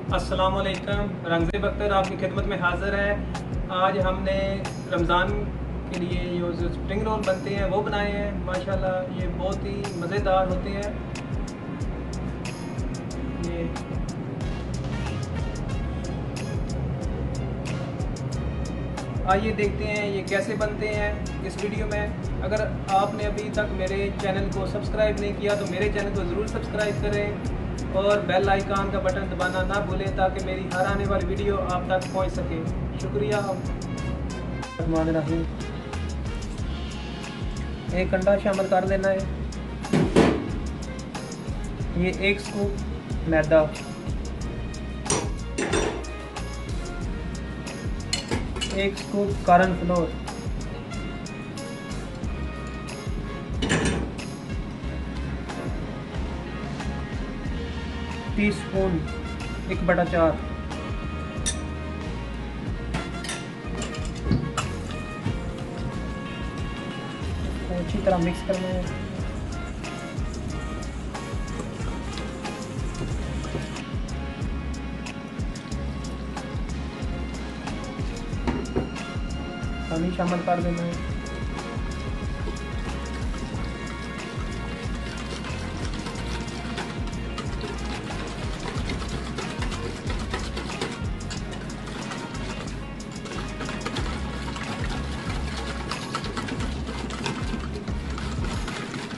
अस्सलामुअलैकुम। रंगज़ेब अख्तर आपकी खिदमत में हाज़िर है। आज हमने रमज़ान के लिए जो स्प्रिंग रोल बनते हैं वो बनाए हैं। माशाल्लाह ये बहुत ही मज़ेदार होते हैं। ये आइए देखते हैं ये कैसे बनते हैं इस वीडियो में। अगर आपने अभी तक मेरे चैनल को सब्सक्राइब नहीं किया तो मेरे चैनल को ज़रूर सब्सक्राइब करें और बेल आइकन का बटन दबाना ना भूलें ताकि मेरी हर आने वाली वीडियो आप तक पहुंच सके। शुक्रिया। रहमान रहीम। एक अंडा शामिल कर देना है। ये 1 स्कूप मैदा, 1 स्कूप कॉर्न फ्लोर, 1 टीस्पून 1/4 अच्छी तरह मिक्स करना है। पानी शामिल कर देना है।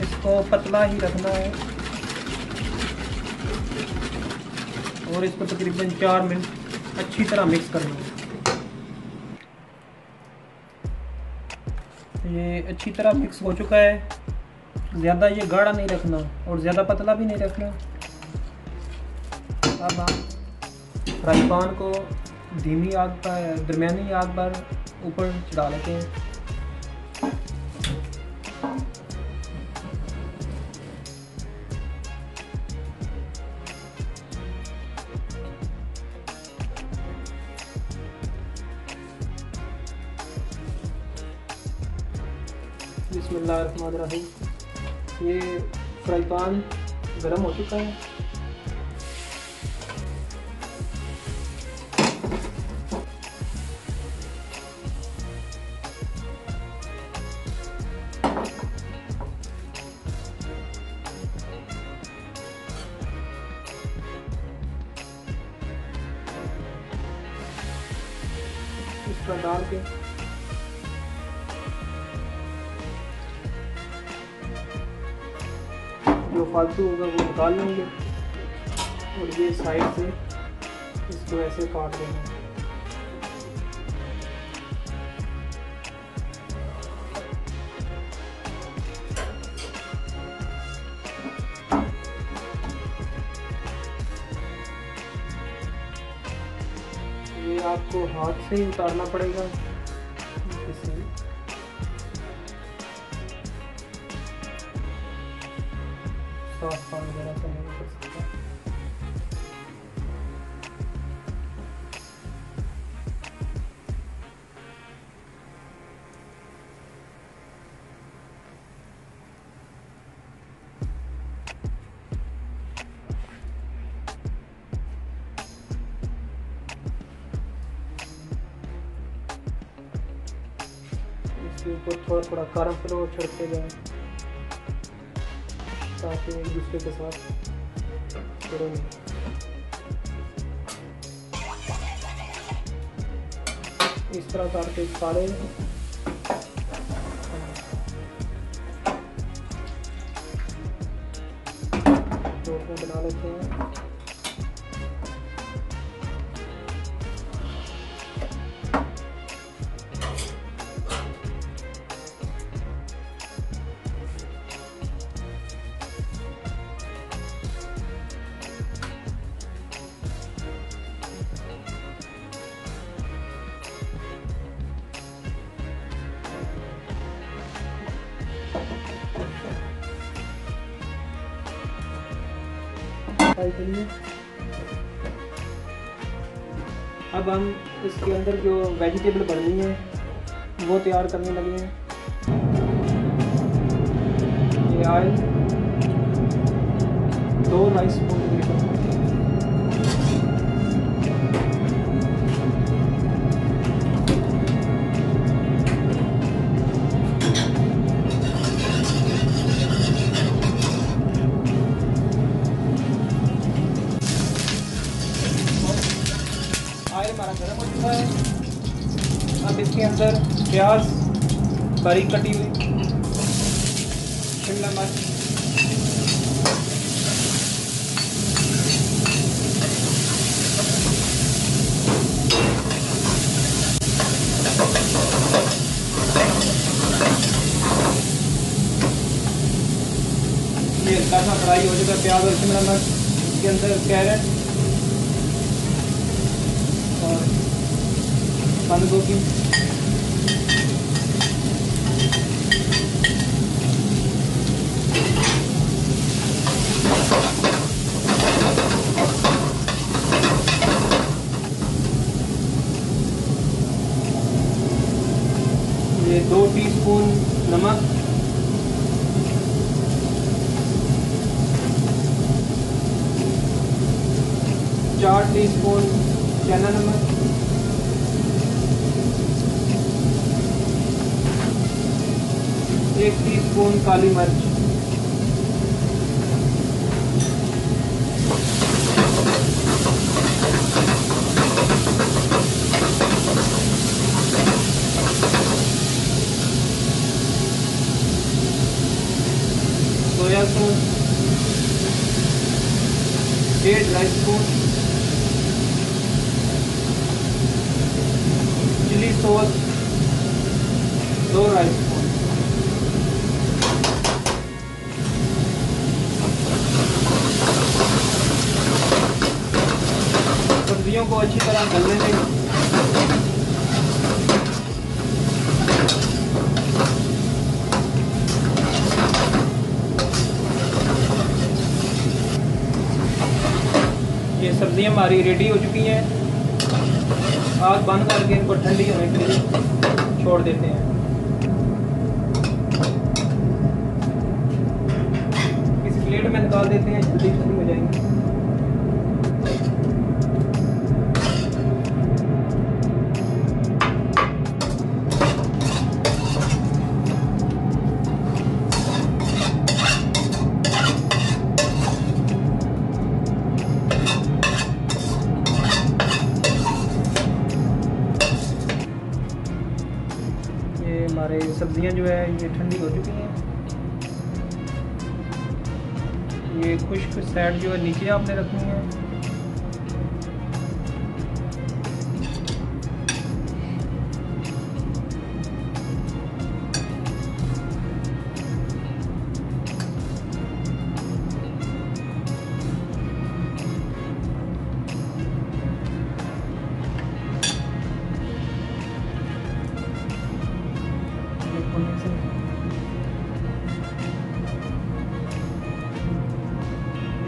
इसको पतला ही रखना है और इसको तकरीबन 4 मिनट अच्छी तरह मिक्स करना है। ये अच्छी तरह मिक्स हो चुका है। ज़्यादा ये गाढ़ा नहीं रखना और ज़्यादा पतला भी नहीं रखना। अब हम फ्राई पैन को धीमी आग पर, दरमियानी आग पर ऊपर चढ़ा लेते हैं। बिस्मिल्लाहिर्रहमानिर्रहीम। ये फ्राई पैन गर्म हो चुका है। इस पर डाल के जो फालतू होगा वो निकाल लेंगे और ये साइड से इसको ऐसे काट देंगे। ये आपको हाथ से ही उतारना पड़ेगा। साफ पानी वगैरह तो नहीं कर सकता। इसके ऊपर थोड़ा थोड़ा कॉर्न फ्लोर छिड़कते जाएं ताकि एक दूसरे के साथ जुड़े नहीं। इस तरह करके सारे टोकरे बना लेते हैं। करिए। अब हम इसके अंदर जो वेजिटेबल बननी है वो तैयार करने लगे हैं। ये ऑयल 2 राइस स्पून, ऑयल हमारा गर्म हो चुका है। अब इसके अंदर प्याज बारीक कटी हुई, शिमला मिर्च, ये हल्का सा फ्राई हो चुका है प्याज और शिमला मिर्च। इसके अंदर कैरेट और बंद गोभी, ये 2 टीस्पून नमक, चार टीस्पून चना नमक, 1 टीस्पून काली मिर्च, soya sauce 1.5 dry spoon, chilli sauce 2 dry spoon. सब्जियों को अच्छी तरह गलने दें। ये सब्जियां हमारी रेडी हो चुकी हैं। आग बंद करके इनको ठंडी होने के लिए छोड़ देते हैं। इस प्लेट में निकाल देते हैं, जल्दी ठंडी हो जाएंगी। हमारे सब्जियां जो है ये ठंडी हो चुकी हैं। ये खुश्क साइड जो है नीचे आपने रखनी है।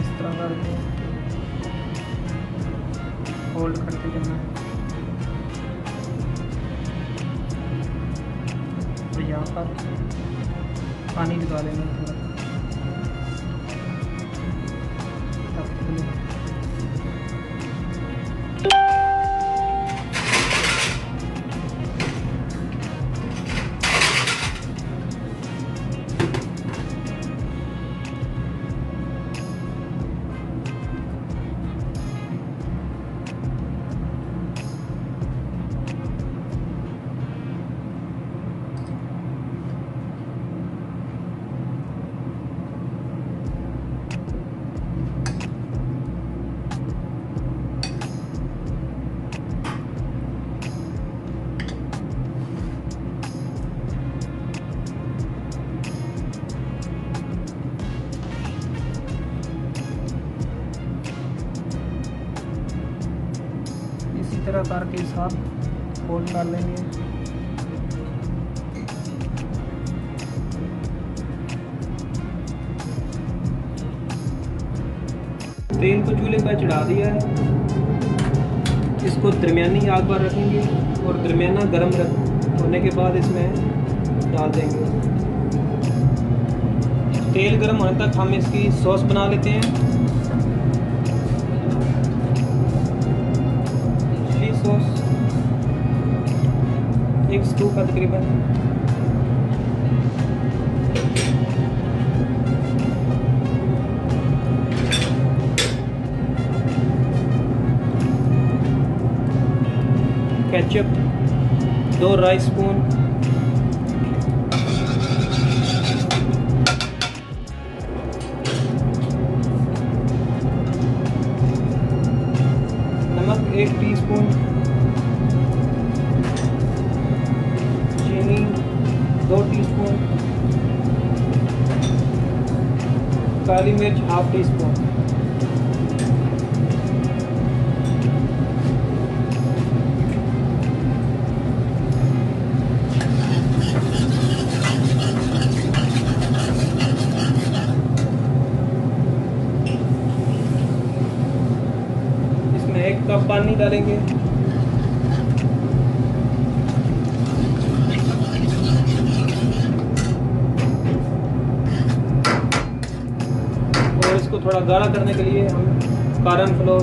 इस तरह करके होल्ड करते जाना है। तो यहाँ पर पानी लगा लेना थोड़ा। इसी तरह करके साथ फोल्ड कर लेंगे। तेल को चूल्हे पर चढ़ा दिया है। इसको दरमियानी आग पर रखेंगे और दरमियाना गर्म होने के बाद इसमें डाल देंगे। तेल गर्म होने तक हम इसकी सॉस बना लेते हैं। चिली सॉस 1 स्कूप का तकरीबन, केचप 2 राइस स्पून, नमक 1 टीस्पून, चीनी 2 टीस्पून, काली मिर्च ½ टीस्पून। इसमें 1 कप पानी डालेंगे। और इसको थोड़ा गाढ़ा करने के लिए हम कॉर्न फ्लोर,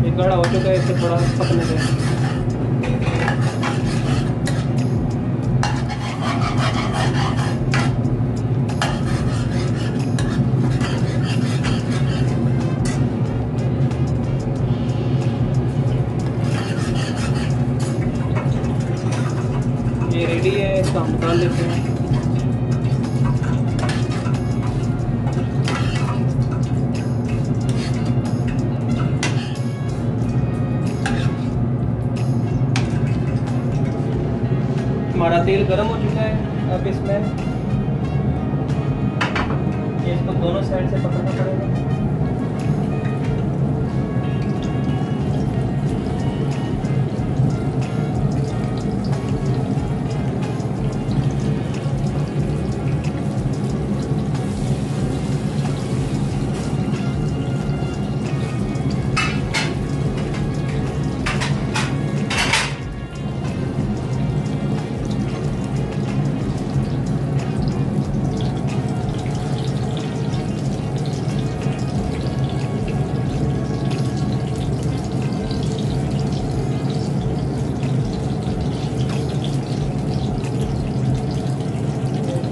ये गाढ़ा हो चुका है, इसे थोड़ा पकने दें। ये रेडी है, इसका हम निकाल लेते हैं। हमारा तेल गर्म हो चुका है। अब इसमें ये इसको दोनों साइड से पकड़ना पड़ेगा।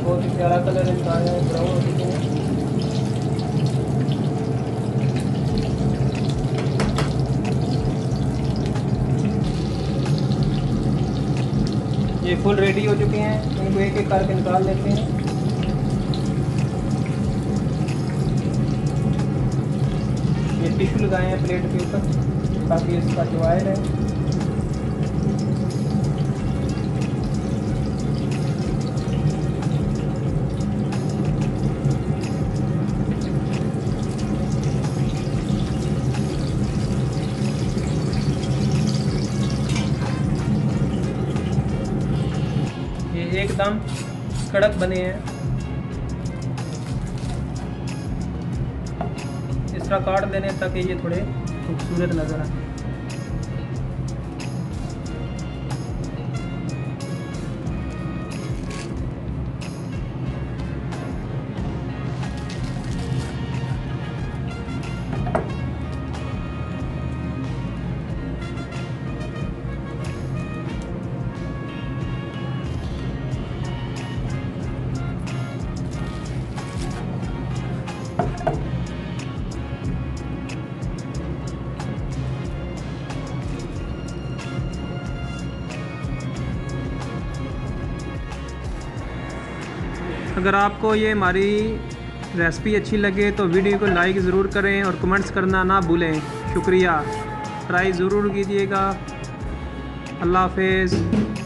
बहुत ही प्यारा कलर इनका है, ब्राउन हो चुके हैं। ये फुल रेडी हो चुके हैं, इनको एक एक करके निकाल लेते हैं। ये टिश्यू लगाए हैं प्लेट के ऊपर ताकि इसका जो ऑयल है एकदम कड़क बने हैं। इस तरह काट देने ताकि ये थोड़े खूबसूरत नजर आए। अगर आपको ये हमारी रेसिपी अच्छी लगे तो वीडियो को लाइक ज़रूर करें और कमेंट्स करना ना भूलें। शुक्रिया, ट्राई ज़रूर कीजिएगा। अल्लाह हाफ़िज़।